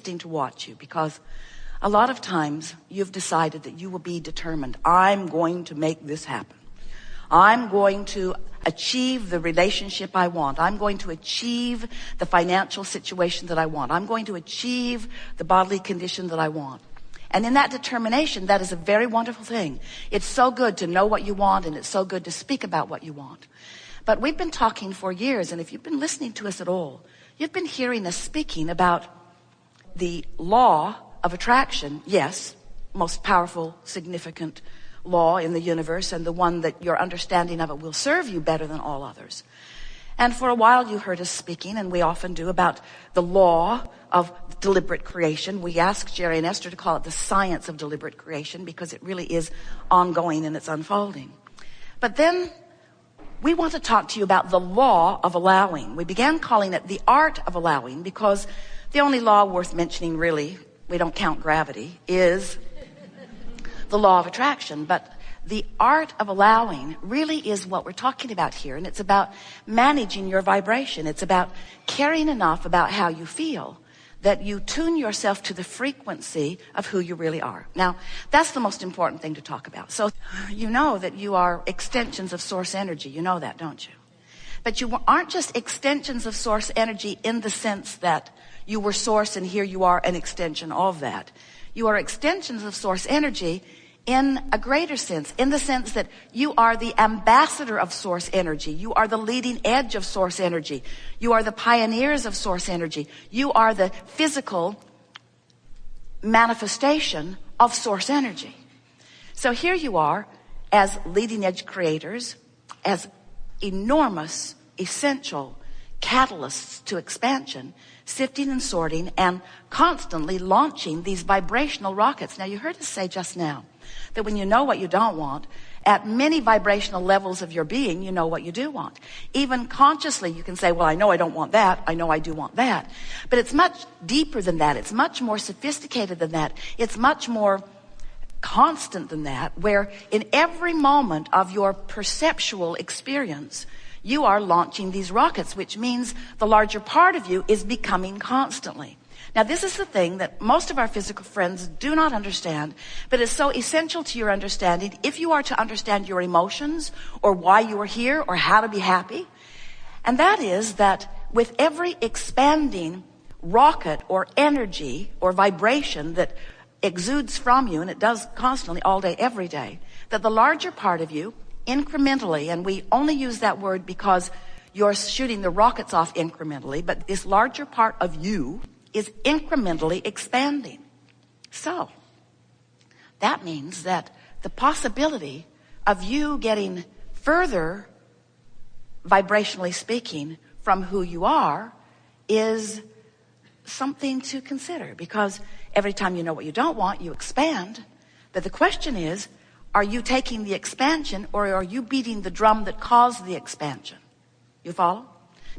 interesting to watch you, because a lot of times you've decided that you will be determined. I'm going to make this happen. I'm going to achieve the relationship I want. I'm going to achieve the financial situation that I want. I'm going to achieve the bodily condition that I want. And in that determination, that is a very wonderful thing. It's so good to know what you want, and it's so good to speak about what you want. But we've been talking for years, and if you've been listening to us at all, you've been hearing us speaking about the law of attraction. Yes, most powerful, significant law in the universe, and the one that your understanding of it will serve you better than all others. And for a while you heard us speaking, and we often do, about the law of deliberate creation. We asked Jerry and Esther to call it the science of deliberate creation, because it really is ongoing and it's unfolding. But then we want to talk to you about the law of allowing. We began calling it the art of allowing, because the only law worth mentioning, really, we don't count gravity, is the law of attraction. But the art of allowing really is what we're talking about here. And it's about managing your vibration. It's about caring enough about how you feel that you tune yourself to the frequency of who you really are. Now, that's the most important thing to talk about. So you know that you are extensions of source energy. You know that, don't you? But you aren't just extensions of source energy in the sense that you were source and here you are an extension of that. You are extensions of source energy in a greater sense, in the sense that you are the ambassador of source energy. You are the leading edge of source energy. You are the pioneers of source energy. You are the physical manifestation of source energy. So here you are as leading edge creators, as enormous, essential catalysts to expansion, sifting and sorting and constantly launching these vibrational rockets. Now, you heard us say just now that when you know what you don't want, at many vibrational levels of your being, you know what you do want. Even consciously, you can say, well, I know I don't want that. I know I do want that. But it's much deeper than that. It's much more sophisticated than that. It's much more constant than that, where in every moment of your perceptual experience, you are launching these rockets, which means the larger part of you is becoming constantly. Now, this is the thing that most of our physical friends do not understand, but it's so essential to your understanding if you are to understand your emotions or why you are here or how to be happy. And that is that with every expanding rocket or energy or vibration that exudes from you, and it does constantly, all day, every day, that the larger part of you incrementally, and we only use that word because you're shooting the rockets off incrementally, but this larger part of you is incrementally expanding. So that means that the possibility of you getting further, vibrationally speaking, from who you are is something to consider, because every time you know what you don't want, you expand. But the question is, are you taking the expansion, or are you beating the drum that caused the expansion? You follow?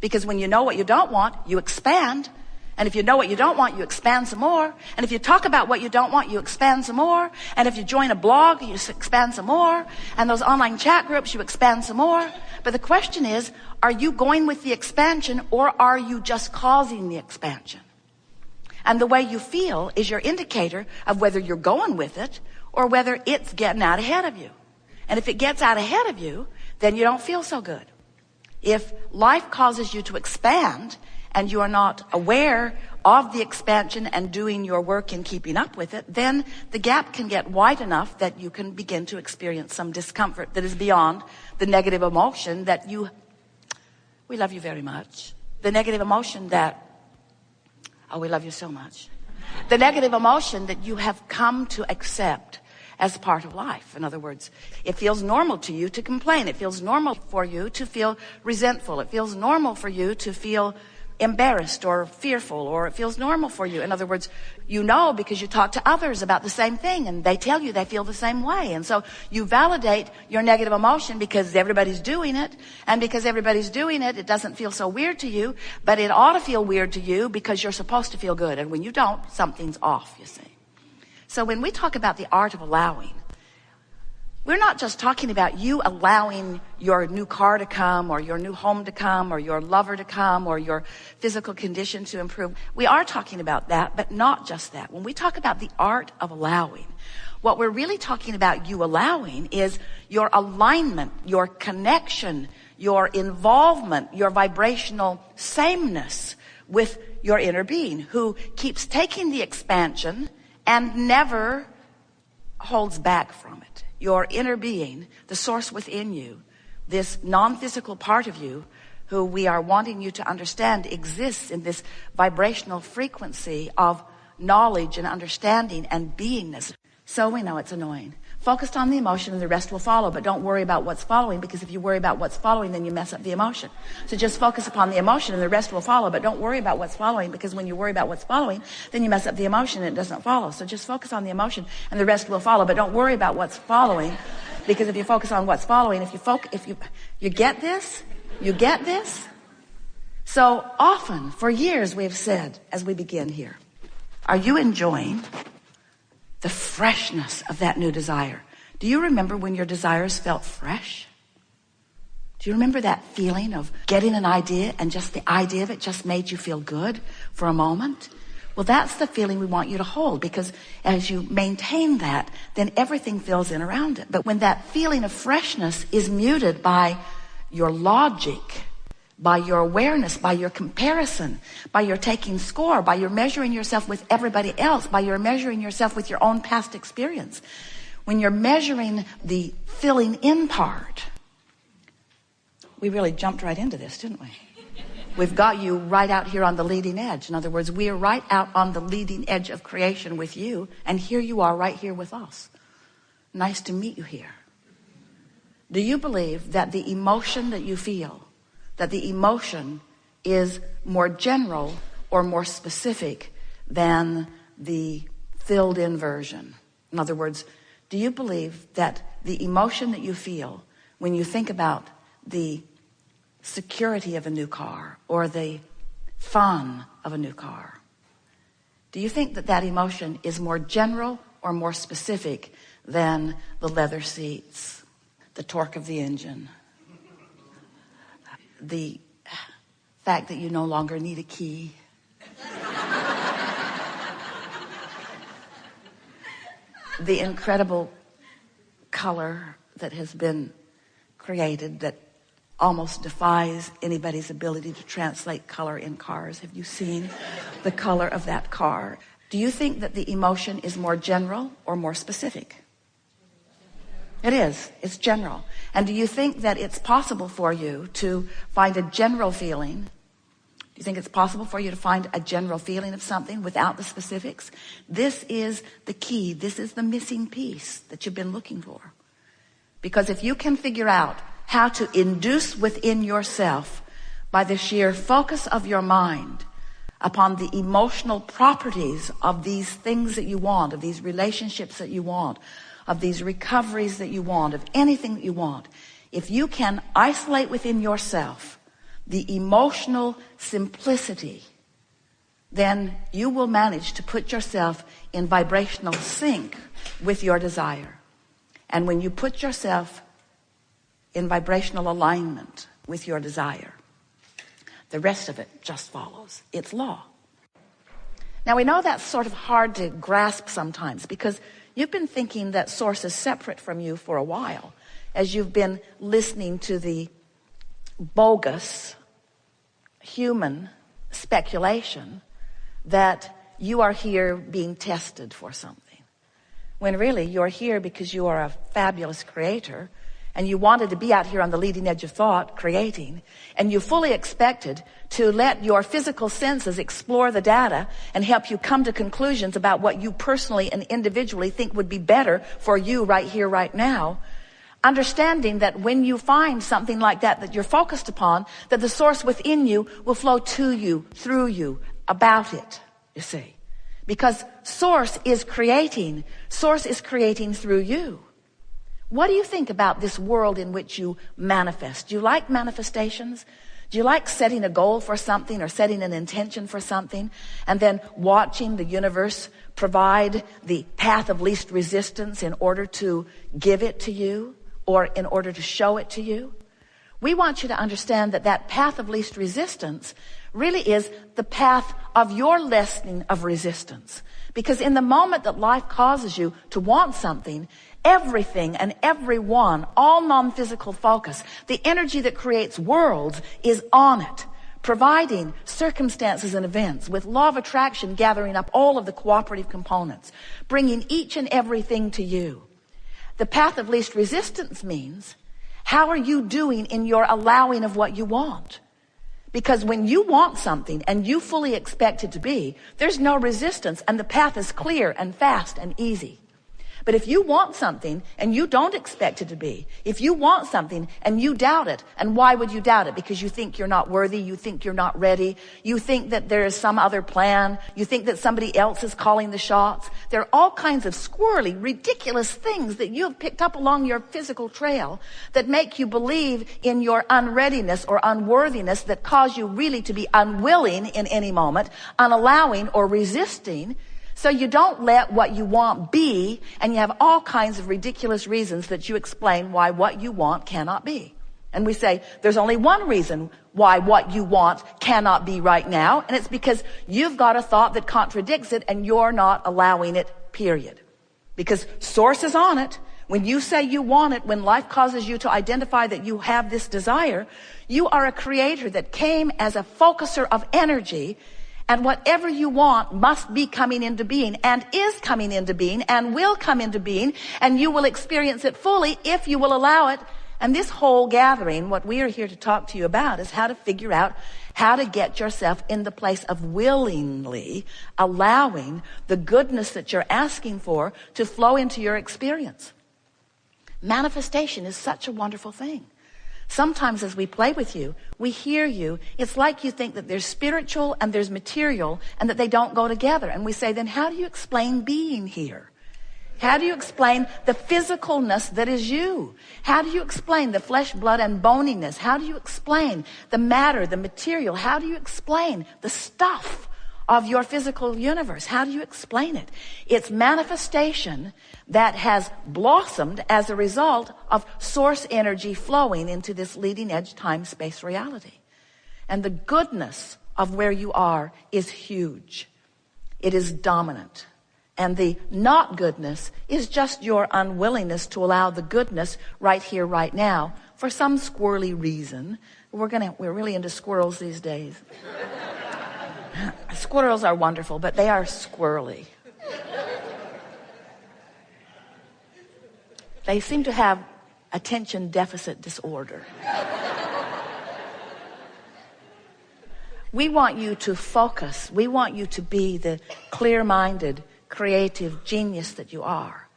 Because when you know what you don't want, you expand. And if you know what you don't want, you expand some more. And if you talk about what you don't want, you expand some more. And if you join a blog, you expand some more. And those online chat groups, you expand some more. But the question is, are you going with the expansion, or are you just causing the expansion? And the way you feel is your indicator of whether you're going with it or whether it's getting out ahead of you. And if it gets out ahead of you, then you don't feel so good. If life causes you to expand and you are not aware of the expansion and doing your work in keeping up with it, then the gap can get wide enough that you can begin to experience some discomfort that is beyond the negative emotion that we love you very much. The negative emotion that, we love you so much. The negative emotion that you have come to accept as part of life. In other words, it feels normal to you to complain. It feels normal for you to feel resentful. It feels normal for you to feel embarrassed or fearful, or it feels normal for you. In other words, you know because you talk to others about the same thing and they tell you they feel the same way. And so you validate your negative emotion because everybody's doing it. And because everybody's doing it, it doesn't feel so weird to you, but it ought to feel weird to you because you're supposed to feel good. And when you don't, something's off, you see. So when we talk about the art of allowing, We're not just talking about you allowing your new car to come, or your new home to come, or your lover to come, or your physical condition to improve. We are talking about that, but not just that. When we talk about the art of allowing, what we're really talking about you allowing is your alignment, your connection, your involvement, your vibrational sameness with your inner being, who keeps taking the expansion and never holds back from it. Your inner being, the source within you, this non-physical part of you, who we are wanting you to understand exists in this vibrational frequency of knowledge and understanding and beingness. So we know it's annoying. Focused on the emotion and the rest will follow, but don't worry about what's following, because if you worry about what's following, then you mess up the emotion. So just focus upon the emotion and the rest will follow, but don't worry about what's following, because when you worry about what's following, then you mess up the emotion and it doesn't follow. So just focus on the emotion and the rest will follow, but don't worry about what's following, because if you focus on what's following, if you get this, you get this. So often, for years, we've said, as we begin here, are you enjoying the freshness of that new desire? Do you remember when your desires felt fresh? Do you remember that feeling of getting an idea and just the idea of it just made you feel good for a moment? Well, that's the feeling we want you to hold, because as you maintain that, then everything fills in around it. But when that feeling of freshness is muted by your logic, by your awareness, by your comparison, by your taking score, by your measuring yourself with everybody else, by your measuring yourself with your own past experience, when you're measuring the filling in part, we really jumped right into this, didn't we? We've got you right out here on the leading edge. In other words, we are right out on the leading edge of creation with you, and here you are right here with us. Nice to meet you here. Do you believe that the emotion that you feel, that the emotion is more general or more specific than the filled in version? In other words, do you believe that the emotion that you feel when you think about the security of a new car or the fun of a new car, do you think that that emotion is more general or more specific than the leather seats, the torque of the engine, the fact that you no longer need a key, the incredible color that has been created that almost defies anybody's ability to translate color in cars? Have you seen the color of that car? Do you think that the emotion is more general or more specific? It is. It's general. And do you think that it's possible for you to find a general feeling? Do you think it's possible for you to find a general feeling of something without the specifics? This is the key. This is the missing piece that you've been looking for. Because if you can figure out how to induce within yourself, by the sheer focus of your mind, upon the emotional properties of these things that you want, of these relationships that you want, of these recoveries that you want, of anything that you want, if you can isolate within yourself the emotional simplicity, then you will manage to put yourself in vibrational sync with your desire. And when you put yourself in vibrational alignment with your desire, the rest of it just follows. It's law. Now we know that's sort of hard to grasp sometimes, because you've been thinking that source is separate from you for a while, as you've been listening to the bogus human speculation that you are here being tested for something, when really you're here because you are a fabulous creator, and you wanted to be out here on the leading edge of thought, creating, and you fully expected to let your physical senses explore the data and help you come to conclusions about what you personally and individually think would be better for you right here, right now. Understanding that when you find something like that that you're focused upon, that the source within you will flow to you, through you, about it, you see. Because source is creating through you. What do you think about this world in which you manifest? Do you like manifestations? Do you like setting a goal for something or setting an intention for something and then watching the universe provide the path of least resistance in order to give it to you or in order to show it to you? We want you to understand that that path of least resistance really is the path of your lessening of resistance. Because in the moment that life causes you to want something, everything and everyone, all non-physical focus, the energy that creates worlds is on it, providing circumstances and events with law of attraction gathering up all of the cooperative components, bringing each and everything to you. The path of least resistance means, how are you doing in your allowing of what you want? Because when you want something and you fully expect it to be, there's no resistance and the path is clear and fast and easy. But if you want something and you don't expect it to be, if you want something and you doubt it, and why would you doubt it? Because you think you're not worthy, you think you're not ready, you think that there is some other plan, you think that somebody else is calling the shots. There are all kinds of squirrely, ridiculous things that you have picked up along your physical trail that make you believe in your unreadiness or unworthiness, that cause you really to be unwilling in any moment, unallowing or resisting. So you don't let what you want be, and you have all kinds of ridiculous reasons that you explain why what you want cannot be. And we say, there's only one reason why what you want cannot be right now, and it's because you've got a thought that contradicts it, and you're not allowing it, period. Because source is on it. When you say you want it, when life causes you to identify that you have this desire, you are a creator that came as a focuser of energy. And whatever you want must be coming into being and is coming into being and will come into being, and you will experience it fully if you will allow it. And this whole gathering, what we are here to talk to you about, is how to figure out how to get yourself in the place of willingly allowing the goodness that you're asking for to flow into your experience. Manifestation is such a wonderful thing. Sometimes as we play with you, we hear you. It's like you think that there's spiritual and there's material and that they don't go together. And we say, then how do you explain being here? How do you explain the physicalness that is you? How do you explain the flesh, blood, and boniness? How do you explain the matter, the material? How do you explain the stuff of your physical universe? How do you explain it? It's manifestation that has blossomed as a result of source energy flowing into this leading edge time-space reality. And the goodness of where you are is huge. It is dominant. And the not goodness is just your unwillingness to allow the goodness right here, right now, for some squirrely reason. We're really into squirrels these days. Squirrels are wonderful, but they are squirrely. They seem to have attention deficit disorder. We want you to focus. We want you to be the clear-minded, creative genius that you are.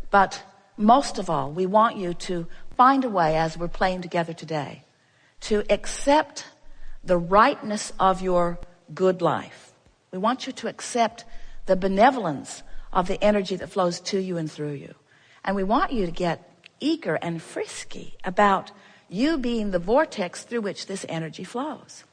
But most of all, we want you to find a way, as we're playing together today, to accept the rightness of your good life. We want you to accept the benevolence of the energy that flows to you and through you. And we want you to get eager and frisky about you being the vortex through which this energy flows.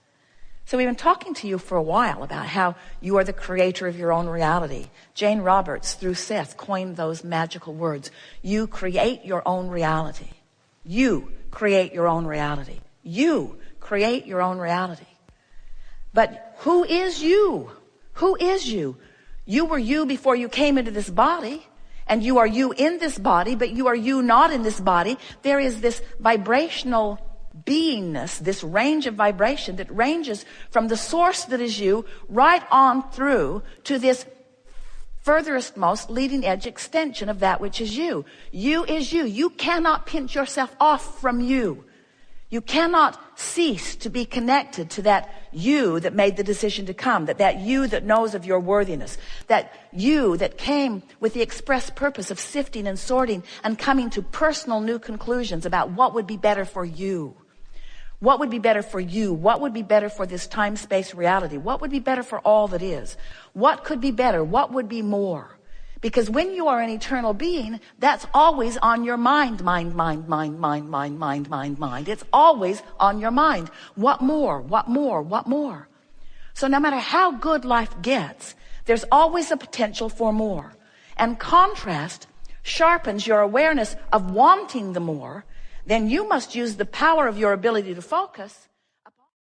So we've been talking to you for a while about how you are the creator of your own reality. Jane Roberts, through Seth, coined those magical words. You create your own reality. You create your own reality. You create your own reality. But who is you? Who is you? You were you before you came into this body. And you are you in this body, but you are you not in this body. There is this vibrational beingness, this range of vibration that ranges from the source that is you right on through to this furthest most leading edge extension of that which is you. You is you. You cannot pinch yourself off from you. You cannot cease to be connected to that you that made the decision to come, that you that knows of your worthiness, that you that came with the express purpose of sifting and sorting and coming to personal new conclusions about what would be better for you. What would be better for you? What would be better for this time-space reality? What would be better for all that is? What could be better? What would be more? Because when you are an eternal being, that's always on your mind. It's always on your mind. What more? What more? What more? So no matter how good life gets, there's always a potential for more. And contrast sharpens your awareness of wanting the more. Then you must use the power of your ability to focus